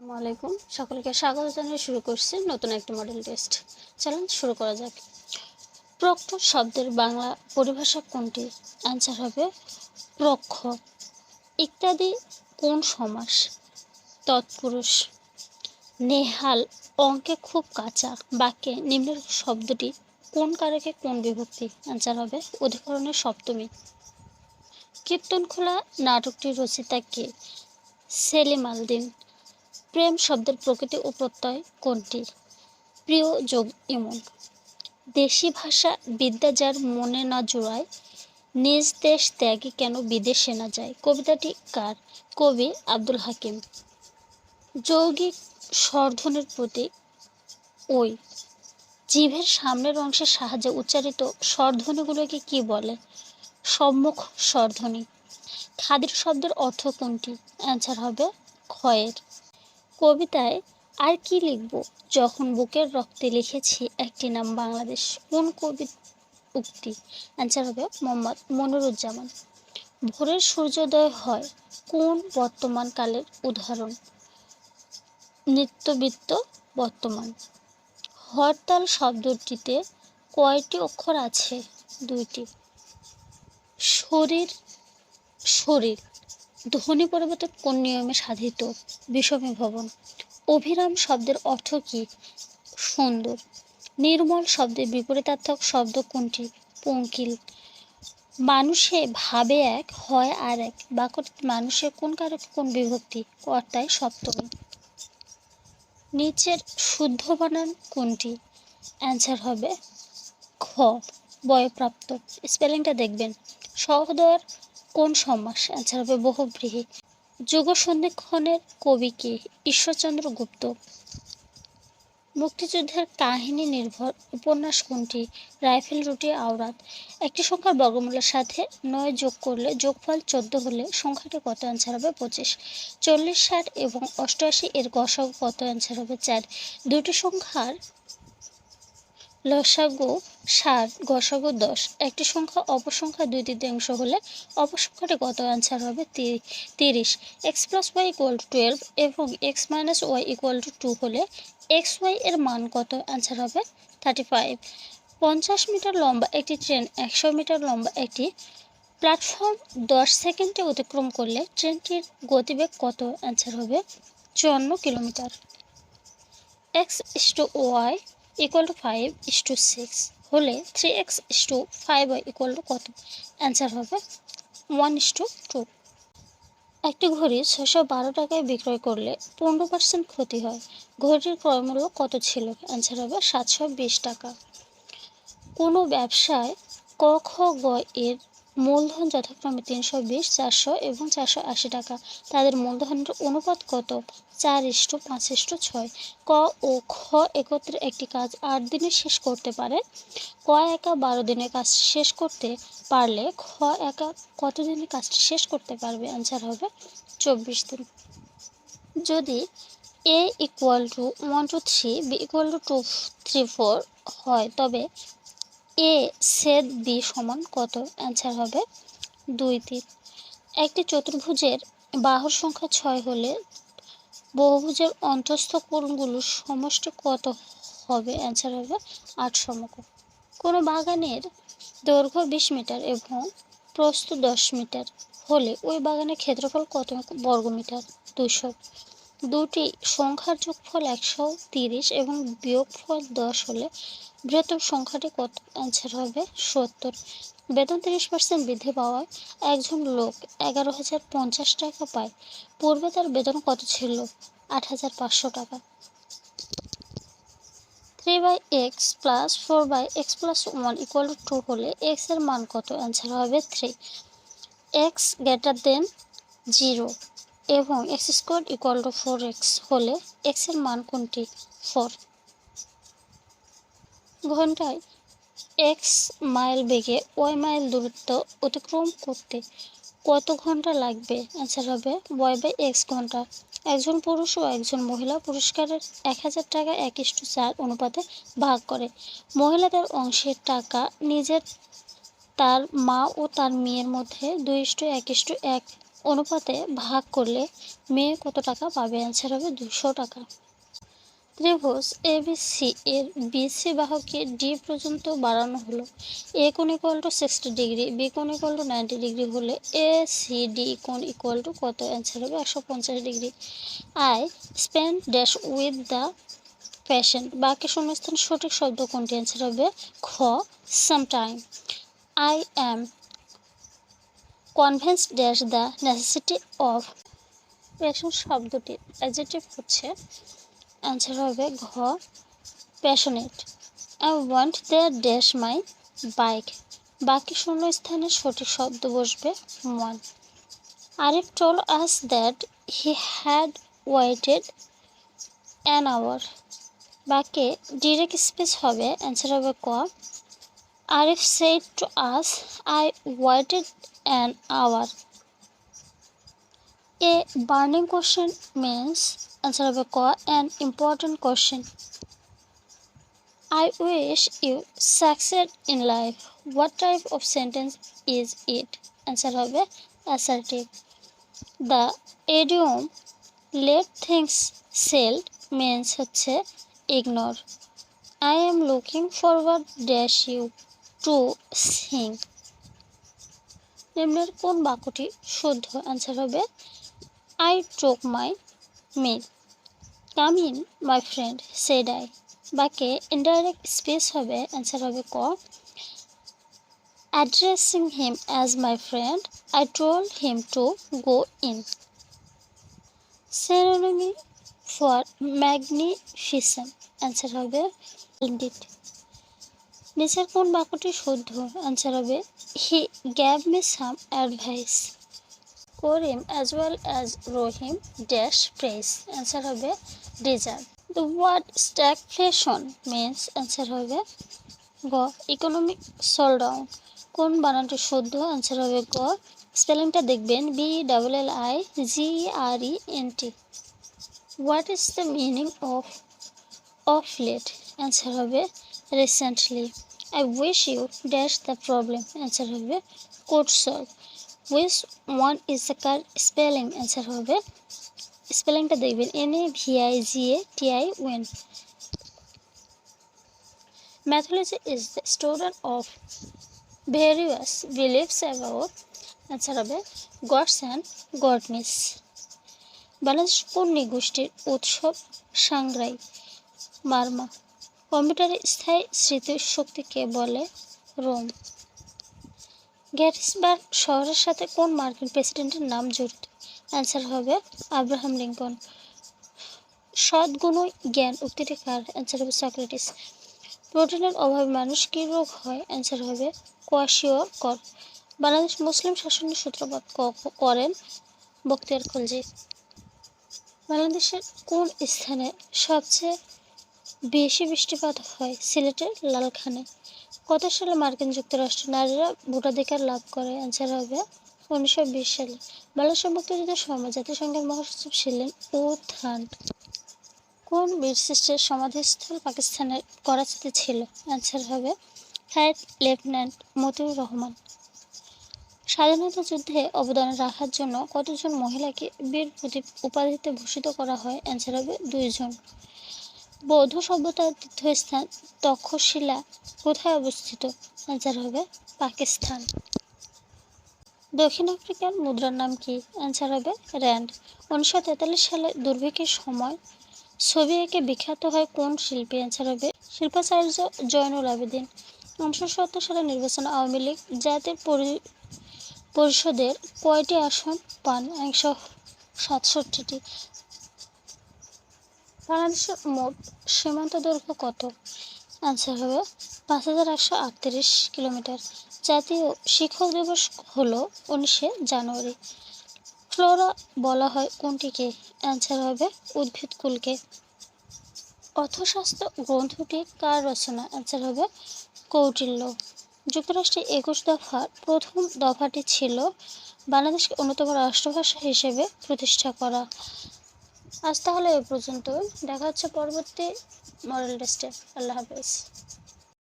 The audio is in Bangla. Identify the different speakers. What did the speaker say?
Speaker 1: আসসালামু আলাইকুম, সকলকে স্বাগত জানিয়ে শুরু করছি নতুন একটি মডেল টেস্ট। চলুন শুরু করা যাক। প্রক্ত শব্দের বাংলা পরিভাষা কোনটি? অ্যান্সার হবে প্রক্ষ। ইত্যাদি কোন সমাস? তৎপুরুষ। নেহাল অঙ্কে খুব কাঁচা বাক্যে নিম্নের শব্দটি কোন কারকে কোন বিভক্তি? অ্যান্সার হবে অধিকরণের সপ্তমী। কীর্তনখোলা নাটকটির রচয়িতা কে? সেলিম আল দীন। প্রেম শব্দের প্রকৃতি ও প্রত্যয় কোনটি? প্রিয় যোগ ইমন। দেশি ভাষা বিদ্যা যার মনে না জোড়ায়, নিজ দেশ ত্যাগী কেন বিদেশে না যায়? কবিতাটি কার? কবি আব্দুল হাকিম। যৌগিক স্বরধ্বনির প্রতীক ওই। জিভের সামনের অংশের সাহায্যে উচ্চারিত স্বরধ্বনিগুলোকে কি বলে? সম্মুখ স্বরধ্বনি। খাদির শব্দের অর্থ কোনটি? অ্যান্সার হবে ক্ষয়ের। কবিতায় আর কি লিখব যখন বুকের রক্তে লিখেছি একটি নাম বাংলাদেশ? কোন কবি উক্তি? অ্যান্সার হবে মোহাম্মদ মনিরুজ্জামান। ভোরের সূর্যোদয় হয় কোন বর্তমান কালের উদাহরণ? নিত্যবৃত্ত বর্তমান। হরতাল শব্দটিতে কয়টি অক্ষর আছে? দুইটি। শরীর শরীর ধ্বনি পরিবর্তন কোন নিয়মে সাধিত? বিষমী ভবন। অভিরাম শব্দের অর্থ কি? সুন্দর। নির্মল শব্দের বিপরীতার্থক শব্দ কোনটি? পঙ্কিল। মানুষে ভাবে এক, হয় আর এক। বাক্যটিতে মানুষের কোন কারকে কোন বিভক্তি? কর্তায় সপ্তমী। নিচের শুদ্ধ বানান কোনটি? অ্যান্সার হবে খ, বয়প্রাপ্ত। স্পেলিংটা দেখবেন। সহোদর কোন সমাস? অ্যান্সার হবে বহুব্রীহি। যুগ সন্ধিক্ষণের কবি কে? ঈশ্বরচন্দ্র গুপ্ত। মুক্তিযুদ্ধের কাহিনী নির্ভর উপন্যাস কোনটি? রাইফেল রুটি আওরাত। একটি সংখ্যার বর্গমূলের সাথে ৯ যোগ করলে যোগফল ১৪ হলে সংখ্যাটি কত? অ্যান্সার হবে ২৫। ৪০, ৬০ এবং ৮৮ এর গসাগু কত? অ্যান্সার হবে ৪। দুটি সংখ্যার লসাগু ৭, গসাগু ১০। একটি সংখ্যা অপসংখ্যা ২/৩ হলে অপসংখ্যাটি কত? অ্যান্সার হবে ৩০। X plus y equal to 12 এবং x minus y equal to 2 হলে এক্স ওয়াই এর মান কত? অ্যান্সার হবে 35। 50 মিটার লম্বা একটি ট্রেন 100 মিটার লম্বা একটি প্ল্যাটফর্ম 10 সেকেন্ডে অতিক্রম করলে ট্রেনটির গতিবেগ কত? অ্যান্সার হবে 54 কিলোমিটার। x/y equal to 5:6 হলে 3x/5y equal to কত? অ্যান্সার হবে 1:2। একটি ঘড়ি 612 টাকায় বিক্রয় করলে 15% ক্ষতি হয়। ঘড়িটির ক্রয়মূল্য কত ছিল? অ্যান্সার হবে 720 টাকা। কোনো ব্যবসায় ক, খ, গ এর মূলধন যথাক্রমে 320, 400 এবং 480 টাকা। তাদের মূলধনের অনুপাত কত? 4:5:6। ক ও খ একত্রে একটি কাজ 8 দিনে শেষ করতে পারে। ক একা 12 দিনে কাজ শেষ করতে পারলে খ একা কত দিনে কাজটি শেষ করতে পারবে? অ্যান্সার হবে 24 দিন। যদি a equal to 1 2 3, b equal to 2 3 4 হয় তবে a ছেদ b সমান কত? অ্যান্সার হবে 2 3। একটি চতুর্ভুজের বাহুর সংখ্যা 6 হলে বহুভুজের অন্তঃস্থ কোণগুলোর সমষ্টি কত হবে? অ্যান্সার হবে 8 সমকোণ। কোনো বাগানের দৈর্ঘ্য 20 মিটার এবং প্রস্থ 10 মিটার হলে ওই বাগানের ক্ষেত্রফল কত বর্গমিটার? 200। দুটি সংখ্যার যোগফল 130 এবং বিয়োগফল 10 হলে বৃহত্তম সংখ্যাটি কত? অ্যান্সার হবে 70। বেতন 30% বৃদ্ধি পাওয়ায় একজন লোক 11,050 টাকা পায়। পূর্বে তার বেতন কত ছিল? 8,500 টাকা। 3/x plus 4/x plus 1 equal to 2 হলে x এর মান কত? অ্যান্সার হবে 3। x greater than 0 এবং x squared equal to 4x হলে x এর মান কোনটি? 4। ঘন্টায় x মাইল বেগে y মাইল দূরত্ব অতিক্রম করতে কত ঘন্টা লাগবে? অ্যান্সার হবে y/x ঘন্টা। একজন পুরুষ ও একজন মহিলা পুরস্কারের 1000 টাকা 1:4 অনুপাতে ভাগ করে। মহিলাদের অংশের টাকা নিজের, তার মা ও তার মেয়ের মধ্যে 2:1:1 অনুপাতে ভাগ করলে মেয়ে কত টাকা পাবে? অ্যান্সার হবে 200 টাকা। ত্রিভুজ এবিসি এর বিসি বাহুকে ডি পর্যন্ত বাড়ানো হলো। এ কোণ ইকুয়াল টু 60 ডিগ্রি, বি কোণ ইকুয়াল টু 90 ডিগ্রি হলে এ সি ডি কোণ ইকুয়াল টু কত? অ্যান্সার হবে 150 degree. I spend dash with the patient, বাক্যে শূন্যস্থান সঠিক শব্দ কোনটি? অ্যান্সার হবে খ sometime. I am convinced dash the necessity of patient শব্দটির অ্যাডজেক্টিভ হচ্ছে, অ্যান্সার হবে ঘ passionate. I want the dash my bike, বাকি শূন্য স্থানে সঠিক শব্দ বসবে one. Arif told us that he had waited an hour, বাক্যে ডিরেক্ট স্পিচ হবে, অ্যান্সার হবে ক Arif said to us I waited an hour. A burning question means, answer হবে ক an important question. I wish you succeed in life. What type of sentence is it? Answer হবে assertive. The idiom let things sailed means হচ্ছে ignore. I am looking forward dash you to sing. নিম্নের কোন বাক্যটি শুদ্ধ? অ্যান্সার হবে I took my meal. Come in my friend said I, বাক্যে ইনডাইরেক্ট স্পেস হবে, অ্যান্সার হবে ক addressing him as my friend I told him to go in. Synonym for magnificent, answer হবে স্প্লেন্ডিড। নিচের কোন বাক্যটি শুদ্ধ? অ্যান্সার হবে হি গ্যাভ মি সাম অ্যাডভাইস। করিম অ্যাজ ওয়েল অ্যাজ রহিম ড্যাশ প্রেস, অ্যান্সার হবে deserve. The word stagflation means, answer হবে গ ইকোনমিক slowdown। কোন বানানটি শুদ্ধ? অ্যান্সার হবে গ, স্পেলিংটা দেখবেন BLIGRENT। What is the meaning of late? Answer হবে recently। I wish you dash the problem, answer হবে could solve। Which one is the correct spelling? Answer হবে, স্পেলিংটা দেখবেন NAVIGATI ওয়েন। Mythology is the study of various beliefs about, answer হবে gods and goddess। বাংলাদেশ কোন নৃগোষ্ঠীর উৎসব? সাংগ্রাই মারমা। কম্পিউটারের স্থায়ী স্মৃতিশক্তিকে বলে রোম। গ্যাটিসবার্গ শহরের সাথে কোন মার্কিন প্রেসিডেন্টের নাম জড়িত? অ্যান্সার হবে আব্রাহাম লিঙ্কন। সদ্গুণ জ্ঞান উক্তিটি কার? অ্যান্সার হবে সক্রেটিস। প্রোটিনের অভাবে মানুষ কী রোগ হয়? অ্যান্সার হবে কোয়াশিয়কর। বাংলাদেশ মুসলিম শাসনের সূত্রপাত করেন বখতিয়ার খলজি। বাংলাদেশের কোন স্থানে সবচেয়ে বেশি বৃষ্টিপাত হয়? সিলেটের লালখানে। কত সালে মার্কিন যুক্তরাষ্ট্রে নারীরা ভোটাধিকার লাভ করে? অ্যান্সার হবে 1920 সালে। বাংলাদেশের মুক্তিযুদ্ধের সময় জাতিসংঘের মহাসচিব ছিলেন উথান। কোন বীরশ্রেষ্ঠের সমাধিস্থল পাকিস্তানের করাচিতে ছিল? অ্যান্সার হবে ফ্লাইট লেফটেন্যান্ট মতিউর রহমান। স্বাধীনতা যুদ্ধে অবদান রাখার জন্য কতজন মহিলাকে বীর উপাধিতে ভূষিত করা হয়? অ্যান্সার হবে 2 জন। বৌদ্ধ সভ্যতার তীর্থস্থান তক্ষশিলা কোথায় অবস্থিত? অ্যান্সার হবে পাকিস্তান। দক্ষিণ আফ্রিকার মুদ্রার নাম কি? অ্যান্সার হবে র্যান্ড। 1943 সালে দুর্ভিক্ষের সময় ছবি এঁকে বিখ্যাত হয় কোন শিল্পী? অ্যান্সার হবে শিল্পাচার্য জয়নুল আবেদিন। 1970 সালের নির্বাচনে আওয়ামী লীগ জাতীয় পরিষদের কয়টি আসন পান? 167টি। বাংলাদেশের মোট সীমান্ত দৈর্ঘ্য কত? অ্যান্সার হবে 5138 কিলোমিটার। জাতীয় শিক্ষক দিবস হলো 19 জানুয়ারি। ফ্লোরা বলা হয় কোনটিকে? অ্যান্সার হবে উদ্ভিদকুলকে। অর্থশাস্ত্র গ্রন্থটি কার রচনা? অ্যান্সার হবে কৌটিল্য। যুক্তরাষ্ট্রের 21 দফার প্রথম দফাটি ছিল বাংলাদেশকে অন্যতম রাষ্ট্রভাষা হিসেবে প্রতিষ্ঠা করা। আজ তাহলে এ পর্যন্ত, দেখা হচ্ছে পরবর্তী মডেল টেস্টে। আল্লাহ হাফেজ।